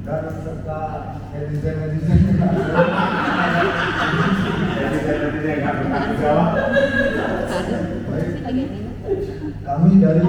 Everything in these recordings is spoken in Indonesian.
dan serta netizen nggak pernah jawab. Baik, kami dari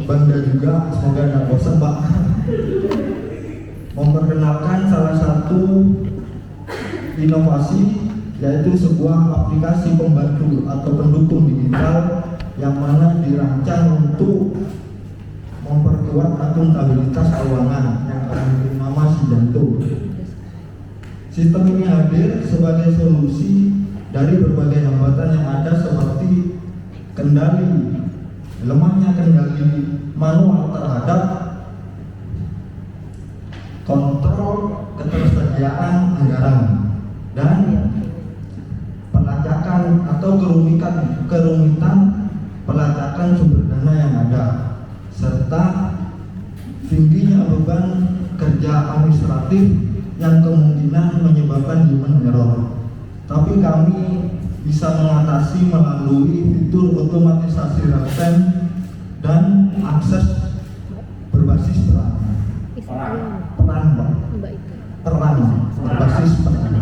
Bangda juga, semoga nggak bosan Pak, memperkenalkan salah satu inovasi, yaitu sebuah aplikasi pembantu atau pendukung digital yang mana dirancang untuk memperkuat akuntabilitas keuangan yang memiliki nama Sijanto. Sistem ini hadir sebagai solusi dari berbagai hambatan yang ada seperti lemahnya kendali manual terhadap kontrol ketersediaan anggaran dan pelacakan atau kerumitan pelacakan sumber dana yang ada, serta tingginya beban kerja administratif yang kemungkinan menyebabkan human error. Tapi kami bisa mengatasi melalui fitur otomatisasi real-time dan akses berbasis peran berbasis peran.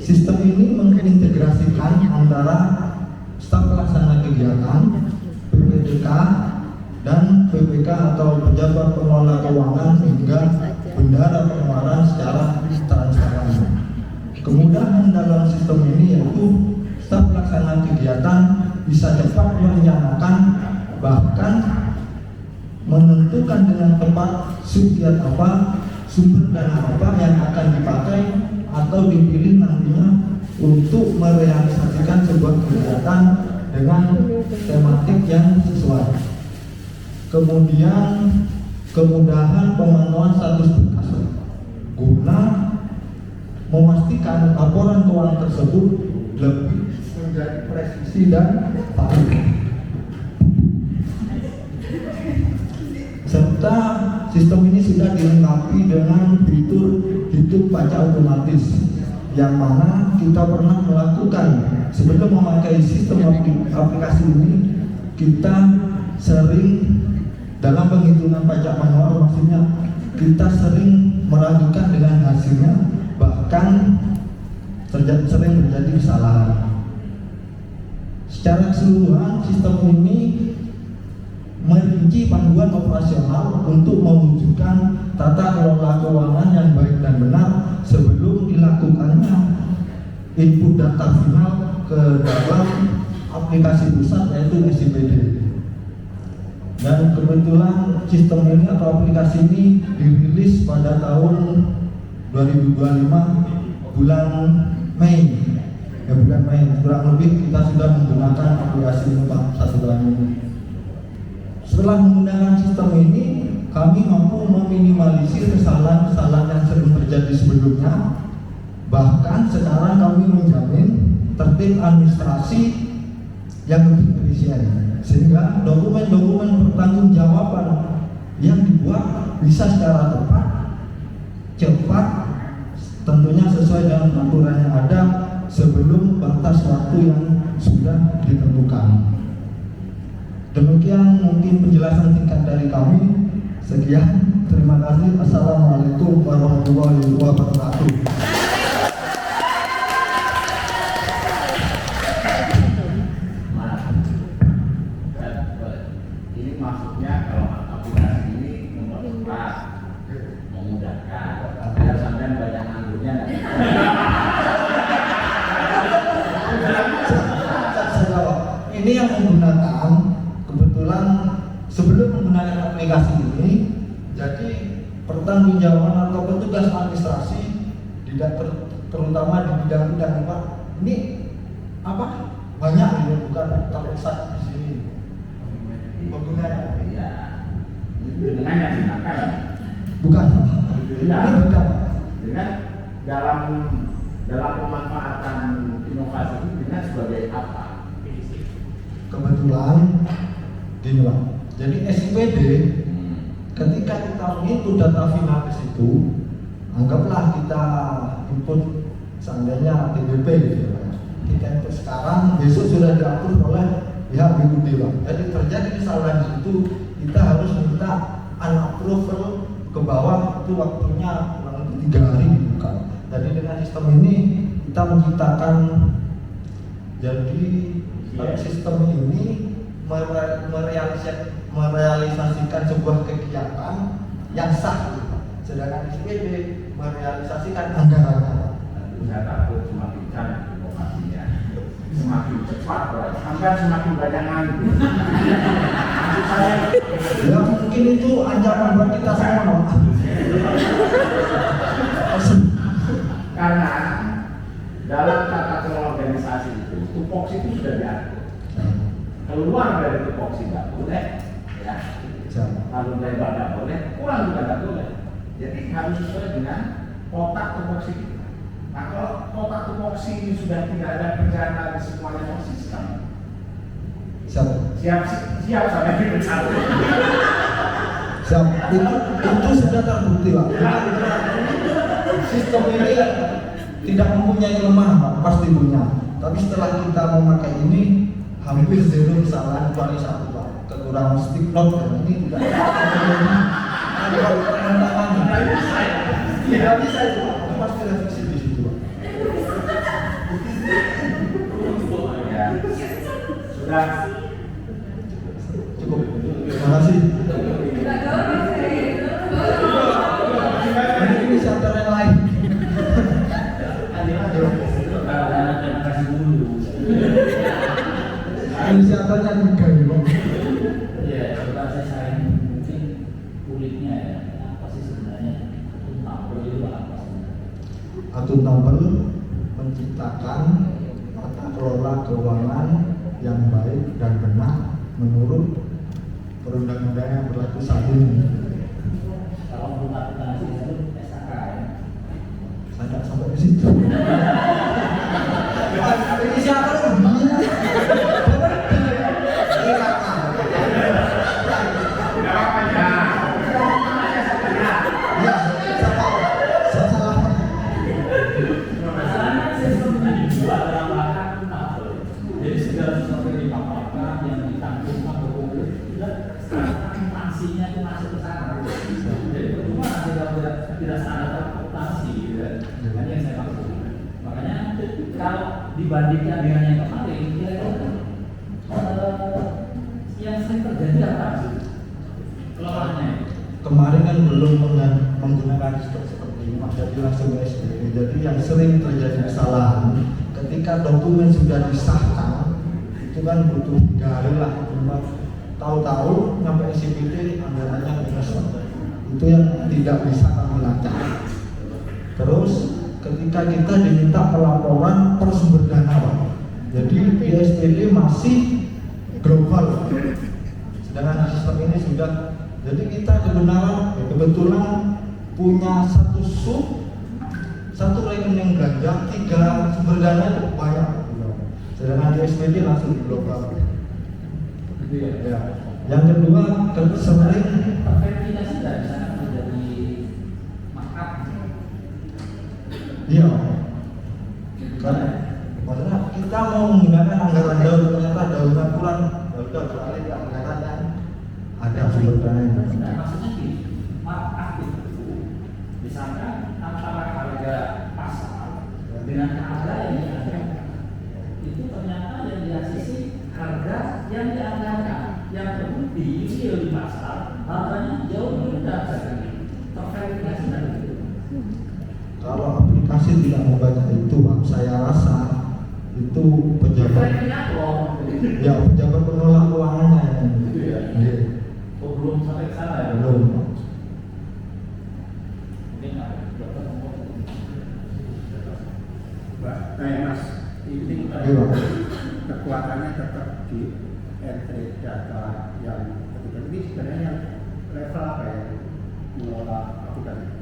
Sistem ini mengintegrasikan antara staf pelaksana kegiatan, PPDK, dan PPK atau pejabat pengelola keuangan hingga bendahara pengeluaran secara transparan. Kemudahan dalam sistem ini yaitu staf pelaksana kegiatan bisa cepat merencanakan, bahkan menentukan dengan tepat subjek apa, sumber dana apa yang akan dipakai atau dipilih nantinya untuk merealisasikan sebuah kegiatan dengan tematik yang sesuai. Kemudian kemudahan pemantauan status berkas guna memastikan laporan keuangan tersebut lebih menjadi presisi dan valid, serta sistem ini sudah dilengkapi dengan fitur hitung pajak otomatis yang mana kita pernah melakukan sebelum memakai sistem aplikasi ini. Kita sering dalam penghitungan pajak manual, maksudnya kita sering meragukan dengan hasilnya, bahkan sering terjadi kesalahan. Secara keseluruhan sistem ini merinci panduan operasional untuk mewujudkan tata kelola keuangan yang baik dan benar sebelum dilakukannya input data final ke dalam aplikasi pusat yaitu SIPD. Dan kebetulan sistem ini atau aplikasi ini dirilis pada tahun 2025 bulan Mei. Kurang lebih kita sudah menggunakan aplikasi ini Pak 1 bulan ini. Setelah menggunakan sistem ini, kami mampu meminimalisir kesalahan-kesalahan yang sering terjadi sebelumnya. Bahkan sekarang kami menjamin tertib administrasi yang lebih efisien, sehingga dokumen-dokumen pertanggungjawaban yang dibuat bisa secara tepat, cepat, tentunya sesuai dengan aturan yang ada sebelum batas waktu yang sudah ditentukan. Demikian mungkin penjelasan singkat dari kami. Sekian, terima kasih. Assalamualaikum warahmatullahi wabarakatuh. Ini maksudnya kalau aplikasi ini mempercepat, memudahkan. Biar sampai banyak anggurnya. Ini yang menggunakan kebetulan sebelum menggunakan aplikasi ini, jadi pertanggungjawaban atau petugas administrasi terutama di bidang-bidang Pak, ini apa banyak ya, bukan terpusat di sini penggunanya. Iya. Dengan yang digunakan. Bukan. Iya. Ini bukan. Dengan dalam pemanfaatan inovasi ini dengan sebagai apa? Kebetulan gini Pak, jadi SIPD ketika kita menginput data final ke situ, anggaplah kita input seandainya TBP gitu Pak. Kita input sekarang, besok sudah diatur oleh pihak BUD Pak. Jadi terjadi kesalahan di situ, kita harus minta approval ke bawah, itu waktunya kurang lebih 3 hari dibuka. Jadi dengan sistem ini kita menciptakan, jadi sistem ini merealisasikan sebuah kegiatan yang sah, sedangkan SPD merealisasikan anggarannya. Saya takut semakin canggih informasinya, semakin cepat, sampai semakin banyak nganggur. Maksud saya, Ya mungkin itu ancaman buat kita semua. karena dalam tata kelola organisasi itu, tupoksi itu sudah diatur. Keluar dari tupoksi nggak boleh, ya. Kalau lebar nggak boleh, kurang juga nggak boleh. Jadi harus sesuai dengan kotak tupoksi kita. Nah kalau kotak tupoksi ini sudah tidak ada rencana di semuanya konsisten, siap sampai dipecat. Itu sudah terbukti Pak. Sistem ini tidak mempunyai lemah Pak, pasti punya. Tapi setelah kita memakai ini hampir zero kesalahan kecuali satu Pak, kekurangan stick note, dan ini tidak ada tantangan. Tidak bisa itu Pak, pasti revisi di situ Pak. Ya, sudah Cukup. Terima kasih. Ini inisiator yang lain. Inisiatornya 3 ya Pak. Ya, coba saya mungkin kulitnya ya, apa sih sebenarnya akuntabel itu apa sebenarnya? Akuntabel menciptakan tata kelola keuangan yang baik dan benar menurut perundang-undangan yang berlaku saat ini. Kalau menurut akuntansi itu SAK ya. Saya tidak sampai ke situ. Inisiator begini. Masalahnya sistem ini dibuat dalam rangka akuntabel. Jadi segala sesuatu yang dipaparkan, yang ditanggung atau publik, akuntansinya itu masuk ke sana. Jadi percuma nanti kalau tidak standar akuntansi, gitu kan? Ini yang saya maksud. Makanya kalau dibandingkan dengan yang kemarin, kira-kira yang sering terjadi apa sih? Kelemahannya. Kemarin kan belum menggunakan sistem seperti ini, Mas, jadi langsung ke SPP. Jadi yang sering terjadi kesalahan ketika dokumen sudah disahkan itu kan butuh 3 hari lah, tahu-tahu nyampe SPP anggarannya minus. Itu yang tidak bisa kami lacak. Terus ketika kita diminta pelaporan per sumber dana Pak, jadi di SPD masih global, sedangkan di sistem ini sudah. Jadi kita kebetulan punya satu rekening belanja, 3 sumber dana itu banyak. Sedangkan di SPD langsung global. Ya. Yang kedua, sering Terverifikasi tidak bisa menjadi markup. iya. Karena kita mau menggunakan anggaran daur, ternyata daurnya kurang, ya udah beralih ke anggaran yang ada sumber dana. Nah, maksudnya gini, markup itu misalkan antara harga pasar dengan harga yang dianggarkan, itu ternyata yang diasisi harga yang dianggarkan, yang terbukti di pasar harganya jauh berbeda. Terverifikasi dari itu. Kalau aplikasi tidak membaca itu, Pak, saya rasa itu pejabat pengelola keuangannya yang iya. Belum sampai ke sana ya? Belum, Pak. Mungkin ada dokter ngomong. Mas, ini Iya, Pak. kekuatannya tetap di entry data yang ketiga. Ini sebenarnya yang level apa ya mengelola aplikasi?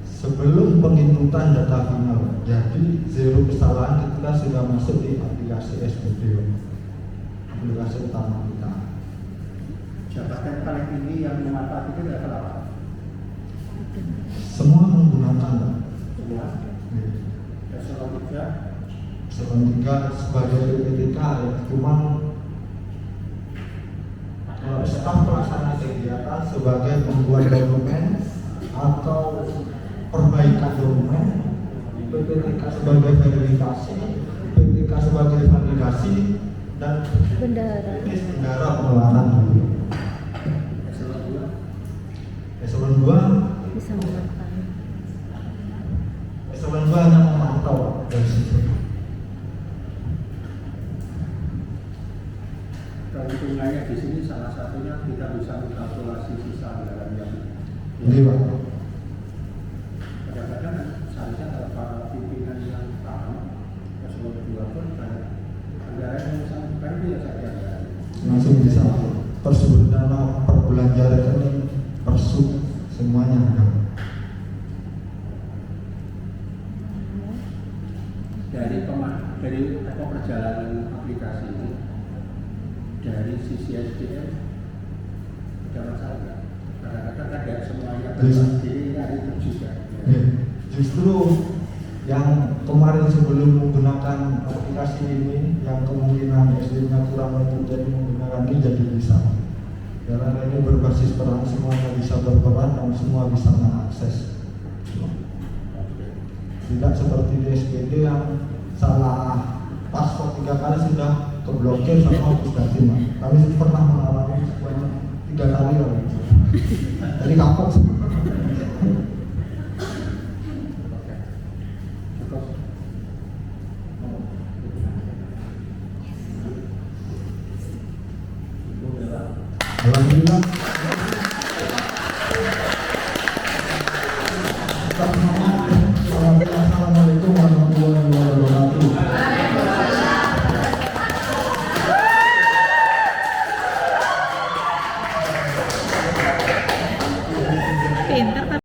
Sebelum penginputan data final, jadi zero kesalahan ketika sudah masuk di aplikasi SPD, aplikasi utama kita. Jabatan paling tinggi yang memanfaat itu level apa? Semua menggunakan, Pak. Semua. Iya. Eselon 3. Selanjutnya sebagai PPTK ya, cuman staf pelaksana kegiatan sebagai pembuat dokumen atau perbaikan dokumen, PPTK sebagai verifikasi, PPTK sebagai validasi, dan bendahara pengeluaran dulu. Eselon 2 bisa memakan. Eselon 2 hanya memantau dari situ. Perhitungannya di sini salah satunya kita bisa mengkalkulasi sisa anggaran yang Ini Pak. kadang-kadang seharusnya kalau para pimpinan yang paham eselon 2 pun kayak anggaran yang sangat baik ya saja anggaran. Langsung bisa tersebut dana per belanja rekening persub semuanya ada. Dari perjalanan aplikasi ini dari sisi SDM ada masalah nggak? Kadang-kadang ada semuanya berdiri hari itu juga. Justru yang kemarin sebelum menggunakan aplikasi ini, yang kemungkinan SD-nya kurang mampu jadi menggunakan ini jadi bisa. Karena ini berbasis peran, semuanya bisa berperan dan semua bisa mengakses. Tidak seperti di SPD yang salah paspor 3 kali sudah keblokir sama Pusdatin. Kami pernah mengalami semuanya 3 kali loh. Jadi kapok semua. Alhamdulillah.